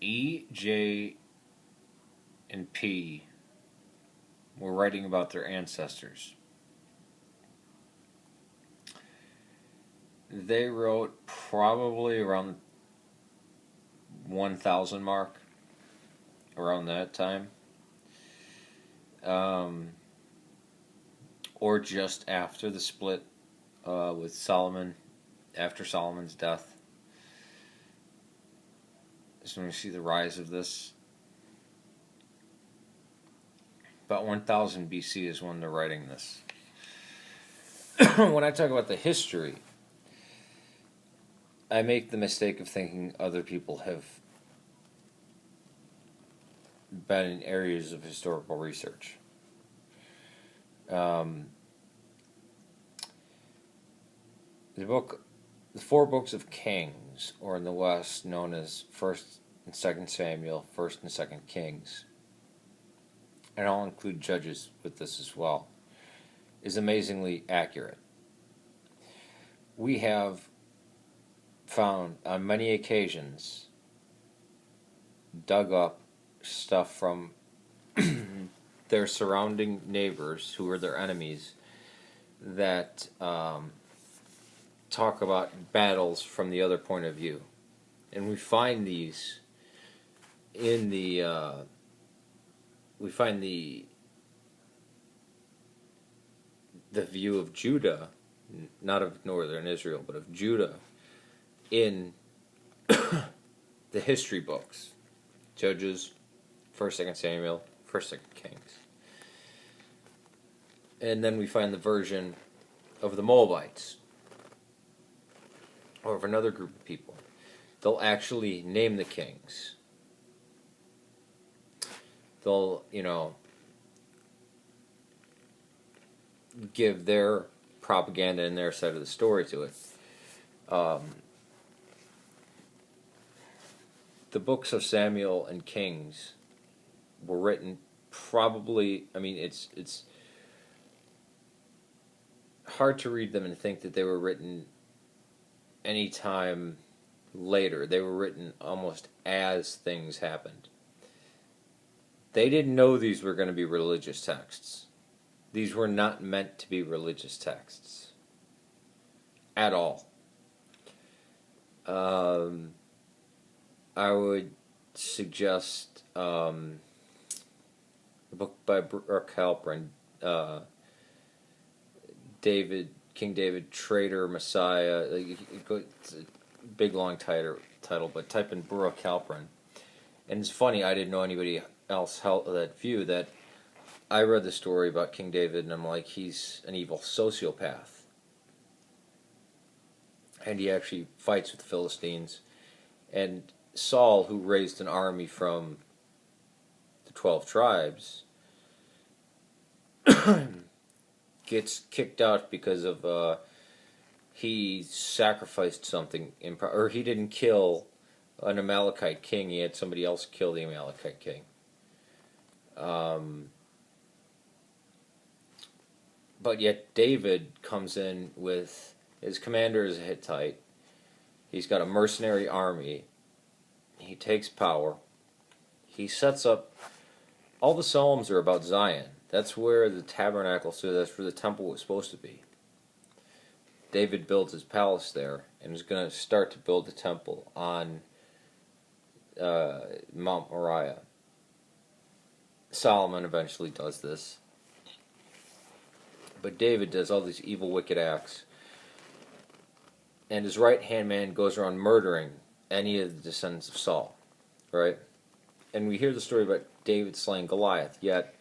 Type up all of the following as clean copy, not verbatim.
E, J, and P were writing about their ancestors. They wrote probably around 1,000 mark, around that time. Or just after the split with Solomon, after Solomon's death. So when you see the rise of this, about 1000 BC is when they're writing this. When I talk about the history, I make the mistake of thinking other people have been in areas of historical research. The 4 books of Kings, or in the West known as 1st and 2nd Samuel, 1st and 2nd Kings, and I'll include Judges with this as well, is amazingly accurate. We have found on many occasions dug up stuff from their surrounding neighbors who were their enemies that talk about battles from the other point of view, and we find these in the view of Judah, not of northern Israel, but of Judah, in the history books, Judges, 1st, 2nd Samuel, 1st, 2nd Kings. And then we find the version of the Moabites, or of another group of people. They'll actually name the kings. They'll, give their propaganda and their side of the story to it. The books of Samuel and Kings were written probably, it's hard to read them and think that they were written any time later. They were written almost as things happened. They didn't know these were going to be religious texts. These were not meant to be religious texts at all. I would suggest a book by Brooke Halpern, King David, Traitor, Messiah. It's a big long title, but type in Brooke Halpern. And it's funny, I didn't know anybody else held that view. That I read the story about King David, and I'm like, he's an evil sociopath. And he actually fights with the Philistines. And Saul, who raised an army from the 12 tribes, gets kicked out because of he sacrificed something, or he didn't kill an Amalekite king. He had somebody else kill the Amalekite king. But yet David comes in with his commander is a Hittite. He's got a mercenary army. He takes power. He sets up. All the Psalms are about Zion. That's where the tabernacle, so that's where the temple was supposed to be. David builds his palace there and is going to start to build the temple on Mount Moriah. Solomon eventually does this. But David does all these evil, wicked acts. And his right-hand man goes around murdering any of the descendants of Saul. Right? And we hear the story about David slaying Goliath, yet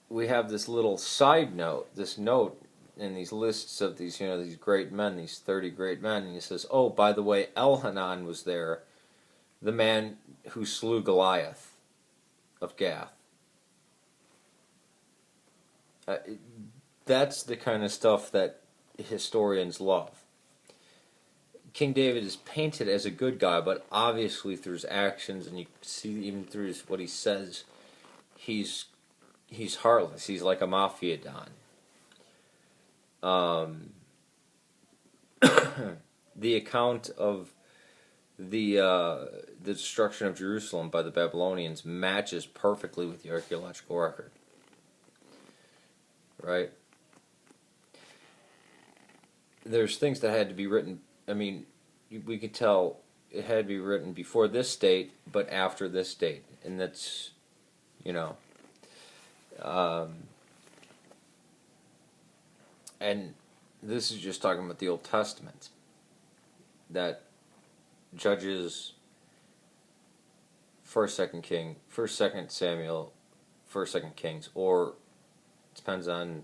we have this little side note, this note in these lists of these, these great men, these 30 great men, and he says, oh, by the way, Elhanan was there, the man who slew Goliath of Gath. That's the kind of stuff that historians love. King David is painted as a good guy, but obviously through his actions, and you see even through what he says, he's heartless. He's like a mafia don. The account of the destruction of Jerusalem by the Babylonians matches perfectly with the archaeological record. Right? There's things that had to be written. I mean, we could tell it had to be written before this date, but after this date, and that's, you know, and this is just talking about the Old Testament. That Judges, 1st, 2nd Samuel, 1st, 2nd Kings, or it depends on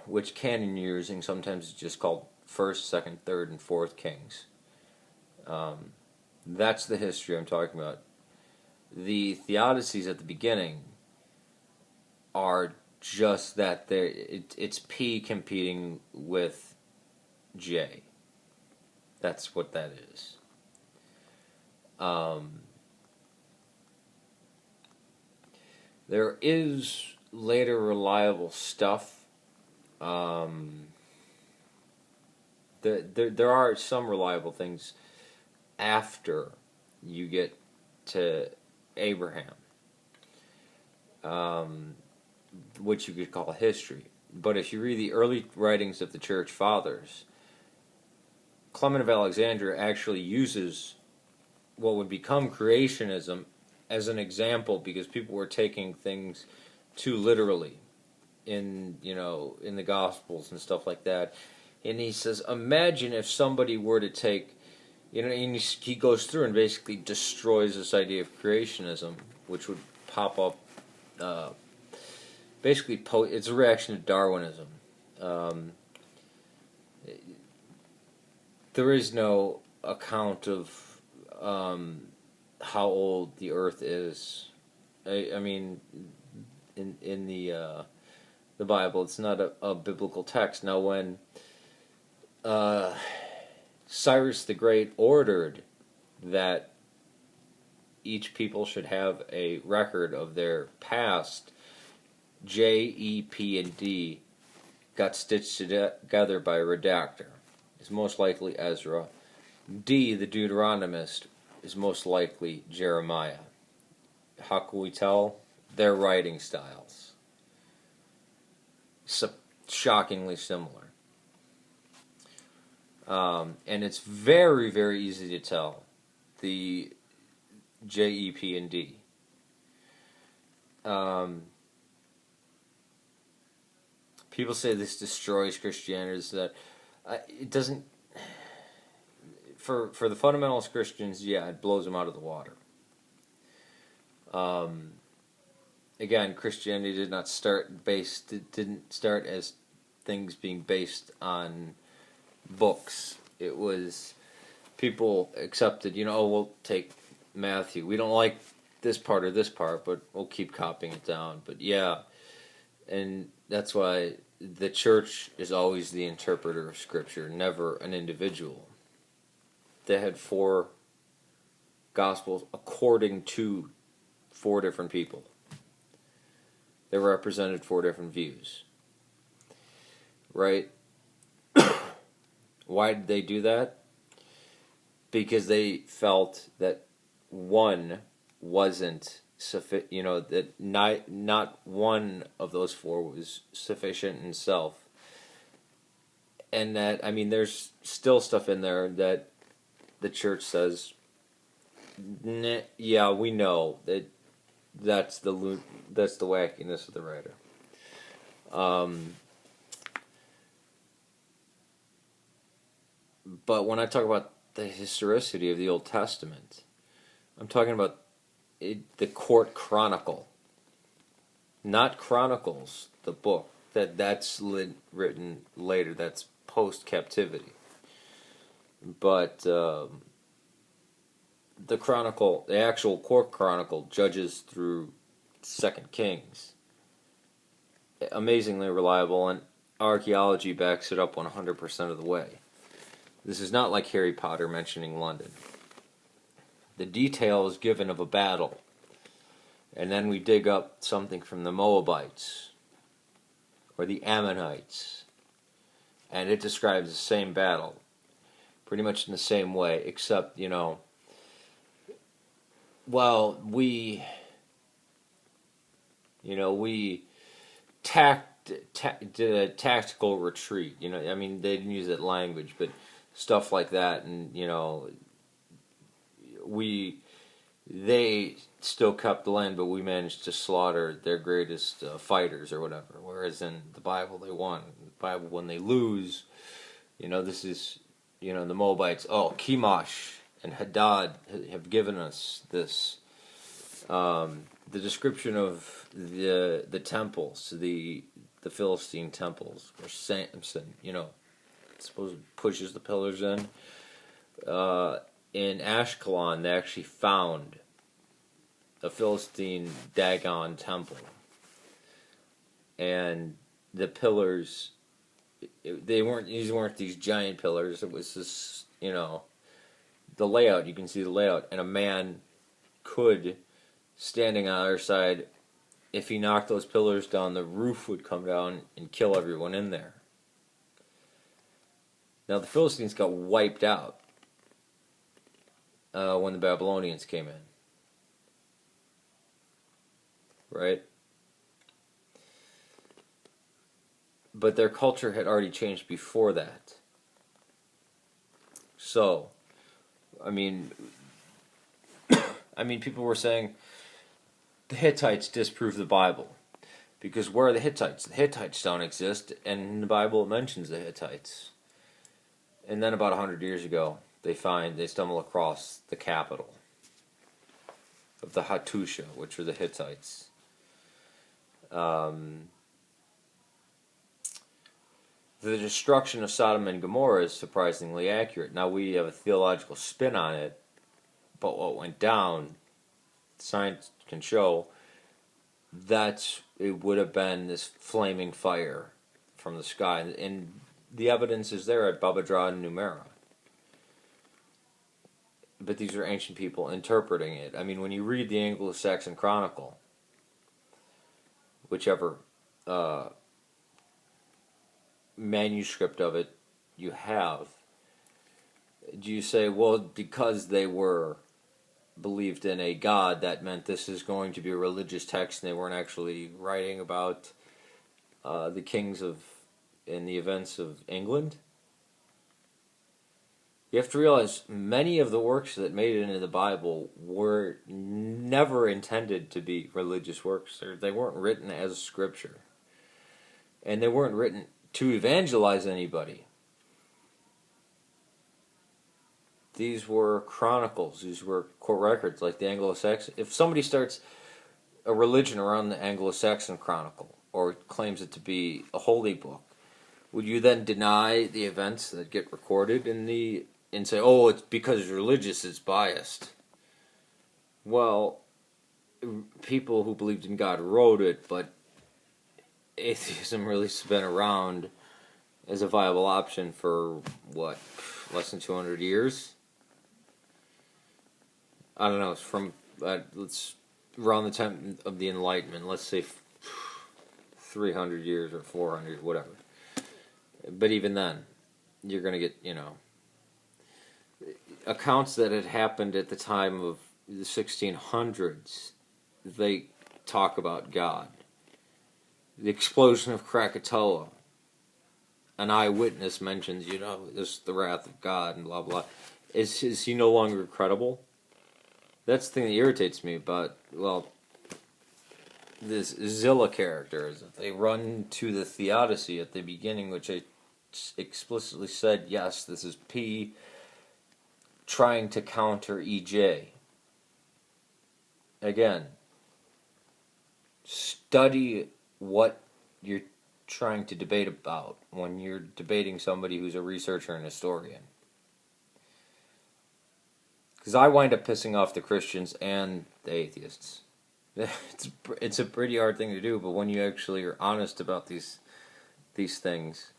which canon you're using. Sometimes it's just called 1st, 2nd, 3rd, and 4th Kings. That's the history I'm talking about. The theodicies at the beginning are just that. It's P competing with J. That's what that is. There is later reliable stuff. There are some reliable things after you get to Abraham, which you could call history. But if you read the early writings of the Church Fathers, Clement of Alexandria actually uses what would become creationism as an example, because people were taking things too literally in the Gospels and stuff like that. And he says, imagine if somebody were to take, and he goes through and basically destroys this idea of creationism, which would pop up. Basically, it's a reaction to Darwinism. There is no account of how old the Earth is. I mean, in the Bible, it's not a biblical text. Now, when Cyrus the Great ordered that each people should have a record of their past, J, E, P, and D got stitched together by a redactor. It's most likely Ezra. D, the Deuteronomist, is most likely Jeremiah. How can we tell? Their writing styles. Shockingly similar. And it's very, very easy to tell the J, E, P, and D. People say this destroys Christianity. That it doesn't. For the fundamentalist Christians, yeah, it blows them out of the water. Again, Christianity didn't start as things being based on books. It was people accepted, we'll take Matthew. We don't like this part or this part, but we'll keep copying it down. But yeah, and that's why the church is always the interpreter of Scripture, never an individual. They had 4 Gospels according to 4 different people. They represented 4 different views. Right? Why did they do that? Because they felt that one wasn't sufficient, that not one of those 4 was sufficient in self. And that, there's still stuff in there that the church says, yeah, we know that's the wackiness of the writer. But when I talk about the historicity of the Old Testament, I'm talking about the court chronicle, not Chronicles, the book that's written later. That's post captivity. But the chronicle, the actual court chronicle, Judges through 2nd Kings, amazingly reliable, and archaeology backs it up 100% of the way. This is not like Harry Potter mentioning London. The detail is given of a battle, and then we dig up something from the Moabites or the Ammonites, and it describes the same battle. pretty much in the same way, except, well, we did a tactical retreat. I mean, they didn't use that language, but stuff like that, and they still kept the land, but we managed to slaughter their greatest fighters or whatever. Whereas in the Bible, they won. In the Bible, when they lose, this is, the Moabites. Oh, Chemosh and Hadad have given us this. The description of the temples, the Philistine temples, where Samson, suppose pushes the pillars in. In Ashkelon, they actually found a Philistine Dagon temple, and the pillars, these weren't these giant pillars. It was this, the layout. You can see the layout, and a man could, standing on our side, if he knocked those pillars down, the roof would come down and kill everyone in there. Now the Philistines got wiped out when the Babylonians came in. Right? But their culture had already changed before that. So, I mean, people were saying the Hittites disprove the Bible. Because where are the Hittites? The Hittites don't exist, and in the Bible it mentions the Hittites. And then about 100 years ago, they stumble across the capital of the Hattusha, which were the Hittites. The destruction of Sodom and Gomorrah is surprisingly accurate. Now we have a theological spin on it, but what went down, science can show that it would have been this flaming fire from the sky, and the evidence is there at Baba Dra and Numera. But these are ancient people interpreting it. I mean, when you read the Anglo-Saxon Chronicle, whichever manuscript of it you have, do you say, well, because they believed in a god, that meant this is going to be a religious text, and they weren't actually writing about the kings and the events of England? You have to realize many of the works that made it into the Bible were never intended to be religious works. They weren't written as scripture. And they weren't written to evangelize anybody. These were chronicles. These were court records, like the Anglo-Saxon. If somebody starts a religion around the Anglo-Saxon Chronicle, or claims it to be a holy book, would you then deny the events that get recorded and say, oh, it's because it's religious, it's biased? Well, people who believed in God wrote it, but atheism really has been around as a viable option for, less than 200 years? I don't know, it's from, around the time of the Enlightenment, let's say 300 years or 400, whatever. But even then, you're going to get, accounts that had happened at the time of the 1600s. They talk about God. The explosion of Krakatoa. An eyewitness mentions, this is the wrath of God and blah, blah. Is he no longer credible? That's the thing that irritates me about, this Zillah character, is that they run to the theodicy at the beginning, which I explicitly said, yes, this is P trying to counter EJ. Again, study what you're trying to debate about when you're debating somebody who's a researcher and historian. Because I wind up pissing off the Christians and the atheists. It's a pretty hard thing to do, but when you actually are honest about these things,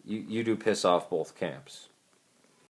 you do piss off both camps.